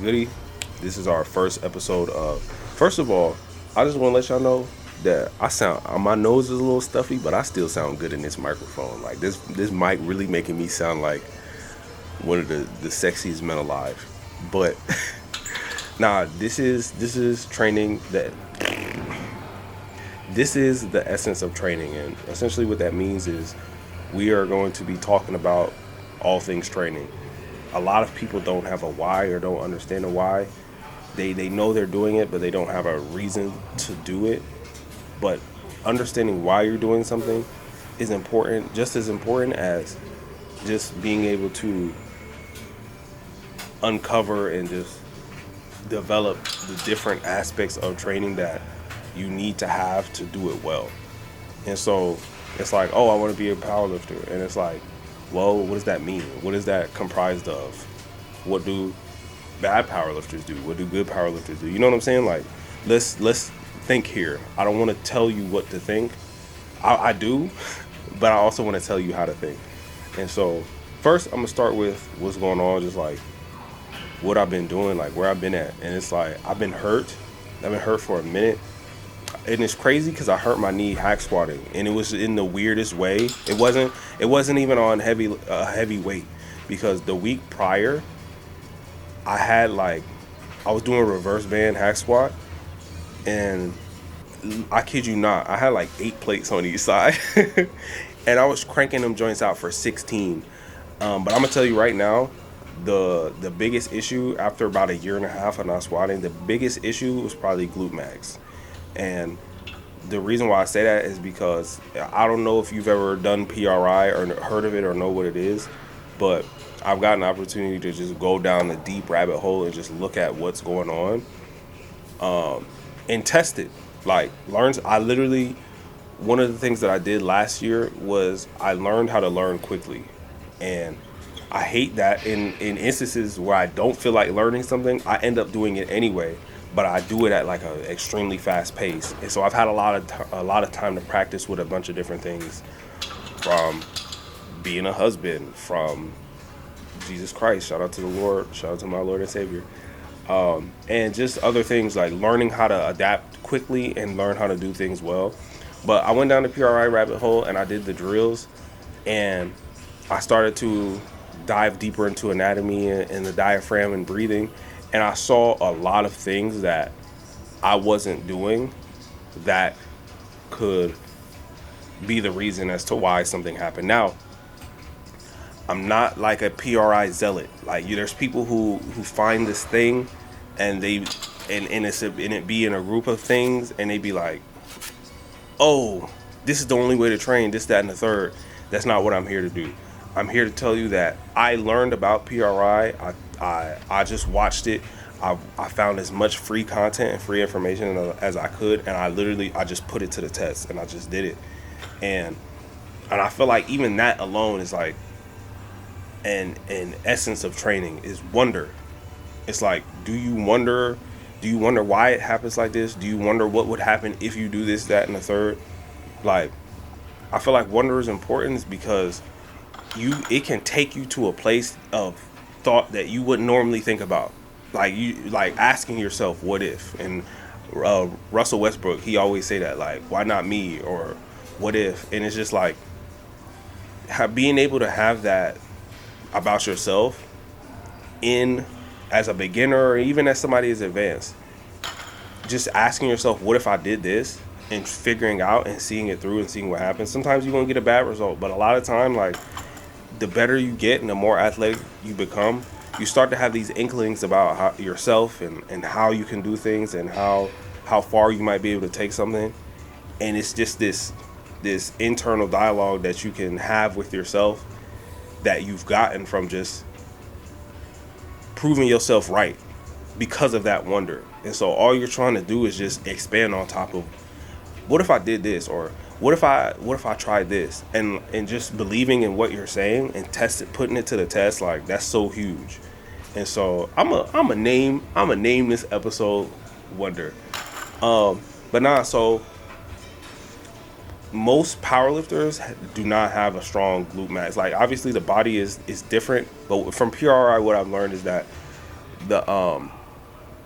goody? This is our first episode of. First of all, I just want to let y'all know that I sound. My nose is a little stuffy, but I still sound good in this microphone. Like this mic really making me sound like one of the sexiest men alive. But nah, this is training that. This is the essence of training, and essentially what that means is we are going to be talking about all things training. A lot of people don't have a why or don't understand a why. They know they're doing it, but they don't have a reason to do it. But understanding why you're doing something is important, just as important as just being able to uncover and just develop the different aspects of training that you need to have to do it well. And so it's like, oh, I want to be a powerlifter. And it's like, well, what does that mean? What is that comprised of? What do bad powerlifters do? What do good powerlifters do? You know what I'm saying? Like, let's think here. I don't want to tell you what to think. I do, but I also want to tell you how to think. And so first, I'm gonna start with what's going on, just like what I've been doing, like where I've been at. And it's like I've been hurt. I've been hurt for a minute. And it's crazy because I hurt my knee hack squatting, and it was in the weirdest way. It wasn't even on heavy weight, because the week prior, I was doing a reverse band hack squat, and I kid you not, I had like 8 plates on each side, and I was cranking them joints out for 16. But I'm gonna tell you right now, the biggest issue after about a year and a half of not squatting, the biggest issue was probably glute max. And the reason why I say that is because I don't know if you've ever done PRI or heard of it or know what it is, but I've got an opportunity to just go down the deep rabbit hole and just look at what's going on, and test it. Like, one of the things that I did last year was I learned how to learn quickly. And I hate that in instances where I don't feel like learning something, I end up doing it anyway. But I do it at like an extremely fast pace. And so I've had a lot of time to practice with a bunch of different things, from being a husband, from Jesus Christ, shout out to the Lord, shout out to my Lord and Savior, and just other things like learning how to adapt quickly and learn how to do things well. But I went down the PRI rabbit hole and I did the drills, and I started to dive deeper into anatomy and the diaphragm and breathing. And I saw a lot of things that I wasn't doing that could be the reason as to why something happened. Now, I'm not like a PRI zealot. Like, there's people who find this thing and it be in a group of things, and they be like, oh, this is the only way to train, this, that, and the third. That's not what I'm here to do. I'm here to tell you that I learned about PRI. I just watched it. I found as much free content and free information as I could, and I just put it to the test, and I just did it. And I feel like even that alone is like an essence of training, is wonder. It's like, do you wonder why it happens like this? Do you wonder what would happen if you do this, that, and the third? Like, I feel like wonder is important because it can take you to a place of thought that you wouldn't normally think about. Like asking yourself, what if? And Russell Westbrook, he always say that, like, why not me? Or what if? And it's just like being able to have that about yourself as a beginner, or even as somebody is advanced. Just asking yourself, what if I did this? And figuring out and seeing it through and seeing what happens. Sometimes you're going to get a bad result, but a lot of time, like, the better you get and the more athletic you become, you start to have these inklings about yourself and how you can do things and how far you might be able to take something. And it's just this internal dialogue that you can have with yourself that you've gotten from just proving yourself right because of that wonder. And so all you're trying to do is just expand on top of, what if I did this? Or what if I tried this? And just believing in what you're saying and putting it to the test, like, that's so huge. And so I'm a name this episode Wonder. But nah, so most powerlifters do not have a strong glute max. Like, obviously the body is different, but from PRI, what I've learned is that the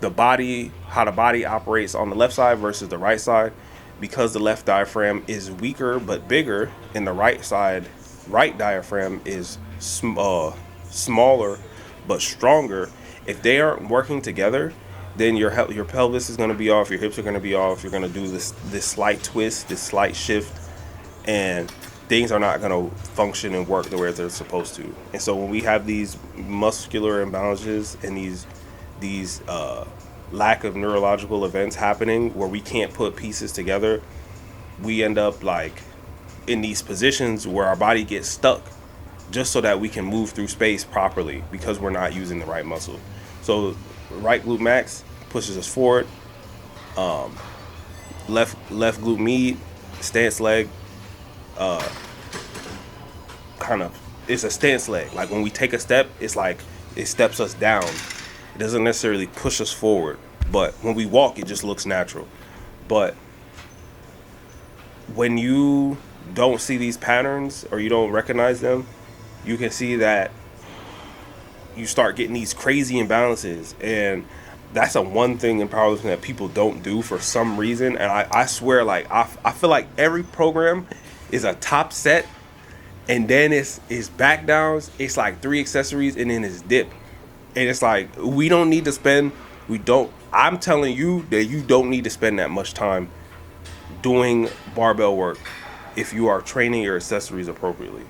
the body, how the body operates on the left side versus the right side, because the left diaphragm is weaker but bigger, and the right diaphragm is smaller but stronger. If they aren't working together, then your pelvis is going to be off, your hips are going to be off. You're going to do this slight twist, this slight shift, and things are not going to function and work the way they're supposed to. And so when we have these muscular imbalances and these lack of neurological events happening where we can't put pieces together, we end up like in these positions where our body gets stuck just so that we can move through space properly because we're not using the right muscle. So right glute max pushes us forward. Left glute med, stance leg, kind of, it's a stance leg. Like when we take a step, it's like it steps us down. It doesn't necessarily push us forward, but when we walk, it just looks natural. But when you don't see these patterns or you don't recognize them, you can see that you start getting these crazy imbalances. And that's a one thing in powerlifting that people don't do for some reason. And I swear, like, I feel like every program is a top set, and then it's back downs, it's like 3 accessories, and then it's dip. And it's like, I'm telling you that you don't need to spend that much time doing barbell work if you are training your accessories appropriately.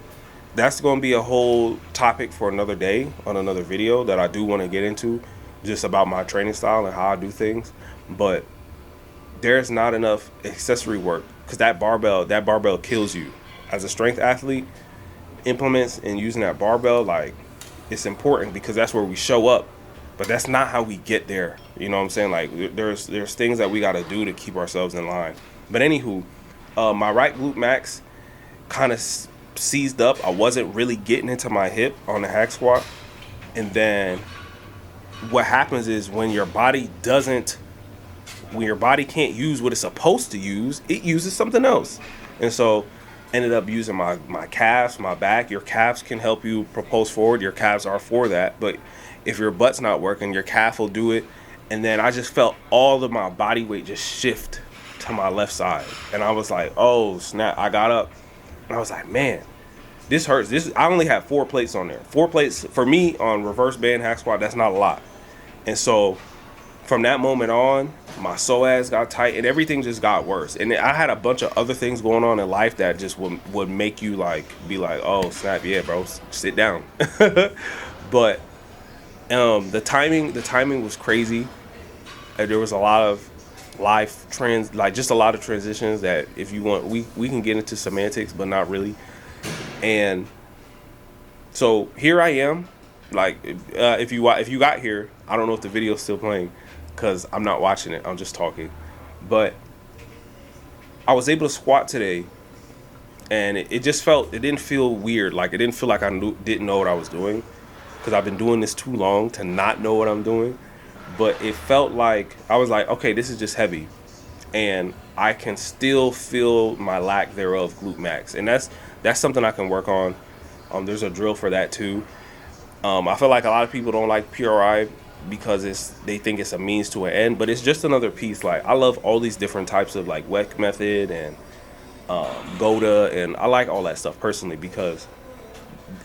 That's going to be a whole topic for another day on another video that I do want to get into, just about my training style and how I do things. But there's not enough accessory work because that barbell kills you. As a strength athlete, implements and using that barbell, like, it's important because that's where we show up, but that's not how we get there. You know what I'm saying? Like, there's things that we got to do to keep ourselves in line. But anywho, my right glute max kind of seized up. I wasn't really getting into my hip on the hack squat. And then what happens is when your body can't use what it's supposed to use, it uses something else. And so ended up using my calves, my back. Your calves can help you propose forward. Your calves are for that. But if your butt's not working, your calf will do it. And then I just felt all of my body weight just shift to my left side. And I was like, oh, snap. I got up. And I was like, man, this hurts. I only had 4 plates on there. 4 plates, for me, on reverse band hack squat, that's not a lot. And so from that moment on, my psoas got tight and everything just got worse. And I had a bunch of other things going on in life that just would make you like be like, oh snap, yeah, bro, sit down. But the timing was crazy. There was a lot of life trends, like just a lot of transitions that if you want, we can get into semantics, but not really. And so here I am. Like, if you got here, I don't know if the video's still playing because I'm not watching it. I'm just talking. But I was able to squat today, and it didn't feel weird. Like, it didn't feel like I didn't know what I was doing because I've been doing this too long to not know what I'm doing. But it felt like I was like, okay, this is just heavy, and I can still feel my lack thereof glute max, and that's something I can work on. There's a drill for that too. I feel like a lot of people don't like PRI because they think it's a means to an end, but it's just another piece. Like, I love all these different types of like WEC method and GOTA, and I like all that stuff personally because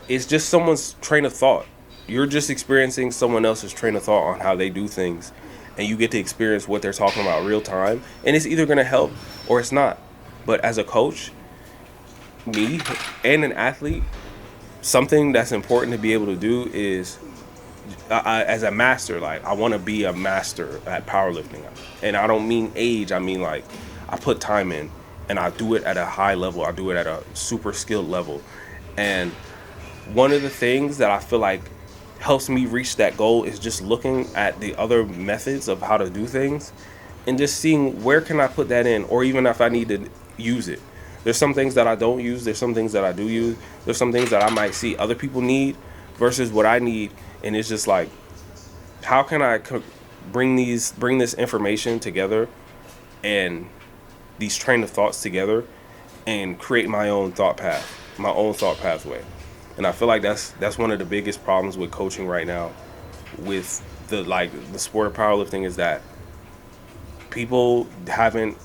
it's just someone's train of thought. You're just experiencing someone else's train of thought on how they do things, and you get to experience what they're talking about real time, and it's either going to help or it's not. But as a coach, me and an athlete, something that's important to be able to do is, as a master, like, I want to be a master at powerlifting. And I don't mean age, I mean, like, I put time in and I do it at a high level. I do it at a super skilled level. And one of the things that I feel like helps me reach that goal is just looking at the other methods of how to do things and just seeing where can I put that in, or even if I need to use it. There's some things that I don't use. There's some things that I do use. There's some things that I might see other people need versus what I need. And it's just like, how can I bring this information together and these train of thoughts together and create my own thought pathway. And I feel like that's one of the biggest problems with coaching right now with the sport of powerlifting is that people haven't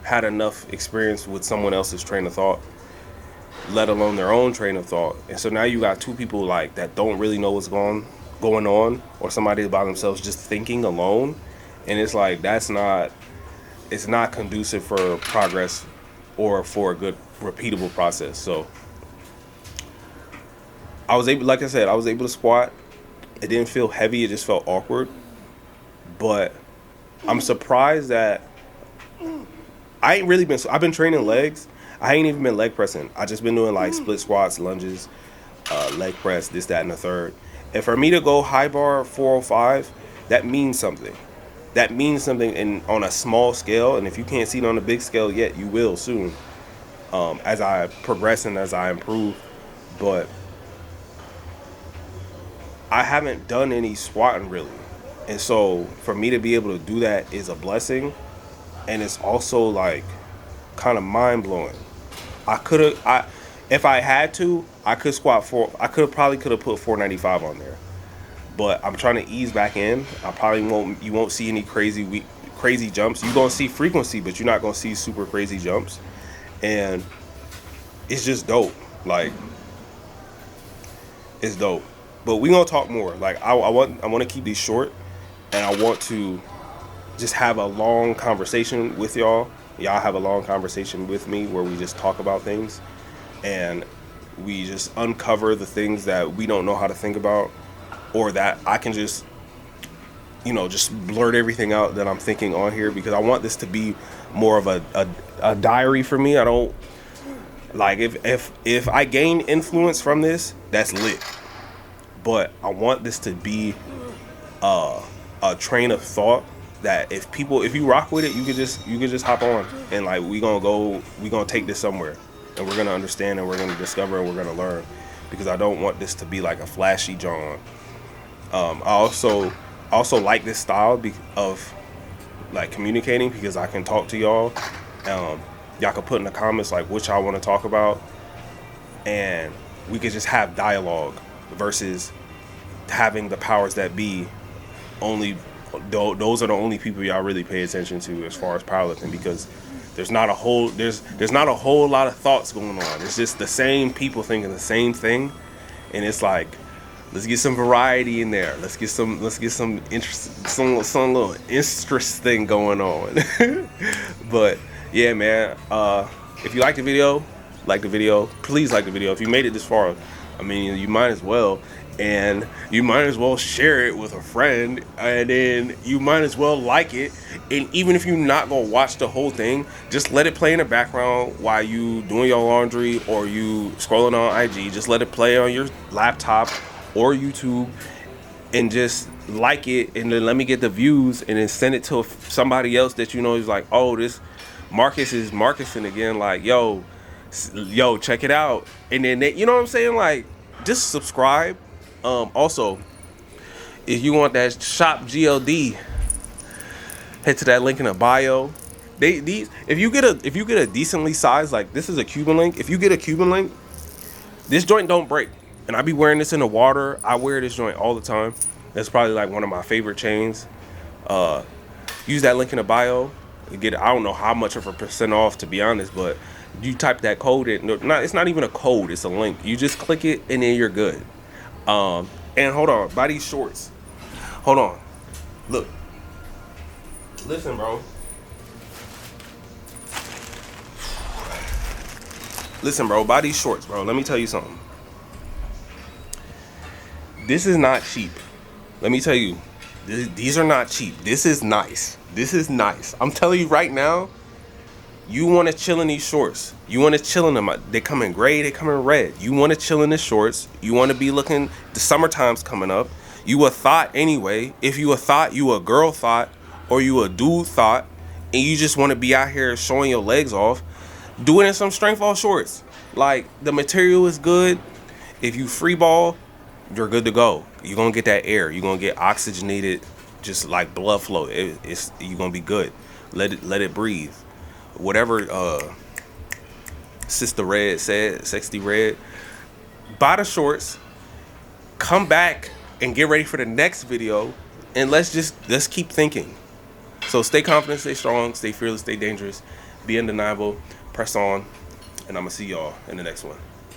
had enough experience with someone else's train of thought, let alone their own train of thought. And so now you got two people like that don't really know what's going on, or somebody by themselves just thinking alone. And it's like it's not conducive for progress or for a good repeatable process. So like I said, I was able to squat. It didn't feel heavy, it just felt awkward. But I'm surprised that I've been training legs. I ain't even been leg pressing. I just been doing like split squats, lunges, leg press, this, that, and the third. And for me to go high bar 405, that means something. That means something on a small scale. And if you can't see it on a big scale yet, you will soon, as I progress and as I improve. But I haven't done any squatting really. And so for me to be able to do that is a blessing. And it's also like kind of mind blowing. If I had to, I could squat probably could have put 495 on there. But I'm trying to ease back in. You won't see any crazy jumps. You're going to see frequency, but you're not going to see super crazy jumps. And it's just dope. Like, it's dope. But we going to talk more. Like, I want to keep these short, and I want to just have a long conversation with y'all. Y'all have a long conversation with me where we just talk about things and we just uncover the things that we don't know how to think about, or that I can just blurt everything out that I'm thinking on here, because I want this to be more of a diary for me. I don't like if I gain influence from this, that's lit. But I want this to be a train of thought that if you rock with it, you could just hop on and like we gonna take this somewhere, and we're gonna understand, and we're gonna discover, and we're gonna learn, because I don't want this to be like a flashy John. I also like this style of like communicating, because I can talk to y'all. Y'all can put in the comments like what y'all want to talk about, and we could just have dialogue versus having the powers that be only. Those are the only people y'all really pay attention to as far as powerlifting, because there's not a whole lot of thoughts going on. It's just the same people thinking the same thing, and it's like, let's get some variety in there. Let's get some interest, some little interesting going on. But yeah, man. If you like the video, please like the video. If you made it this far, I mean, you might as well. And you might as well share it with a friend, and then you might as well like it. And even if you're not gonna watch the whole thing, just let it play in the background while you doing your laundry or you scrolling on IG. Just let it play on your laptop or YouTube, and just like it, and then let me get the views, and then send it to somebody else that you know is like, oh, this Marcus is Marcusing again. Like, yo, check it out. And then you know what I'm saying? Like, just subscribe. Also, if you want that shop GLD, head to that link in the bio. If you get a decently sized, like this is a Cuban link. If you get a Cuban link, this joint don't break. And I be wearing this in the water. I wear this joint all the time. That's probably like one of my favorite chains. Use that link in the bio. You get, I don't know how much of a % off, to be honest, but you type that code in. It's not even a code, it's a link. You just click it and then you're good. And hold on, buy these shorts. Hold on. Look. Listen, bro. Listen, bro, buy these shorts, bro. Let me tell you something. This is not cheap. Let me tell you. These are not cheap. This is nice. This is nice. I'm telling you right now, you want to chill in these shorts. You want to chill in them. They come in gray, they come in red. You want to chill in the shorts. You want to be looking, the summertime's coming up. You a thought anyway. If you a thought, you a girl thought, or you a dude thought, and you just want to be out here showing your legs off, do it in some strength all shorts. Like, the material is good. If you free ball, you're good to go. You're going to get that air. You're going to get oxygenated, just like blood flow. You're going to be good. Let it breathe. Whatever Sister Red said, Sexy Red, buy the shorts, come back and get ready for the next video. and let's keep thinking. So stay confident, stay strong, stay fearless, stay dangerous, be undeniable, press on, and I'm gonna see y'all in the next one.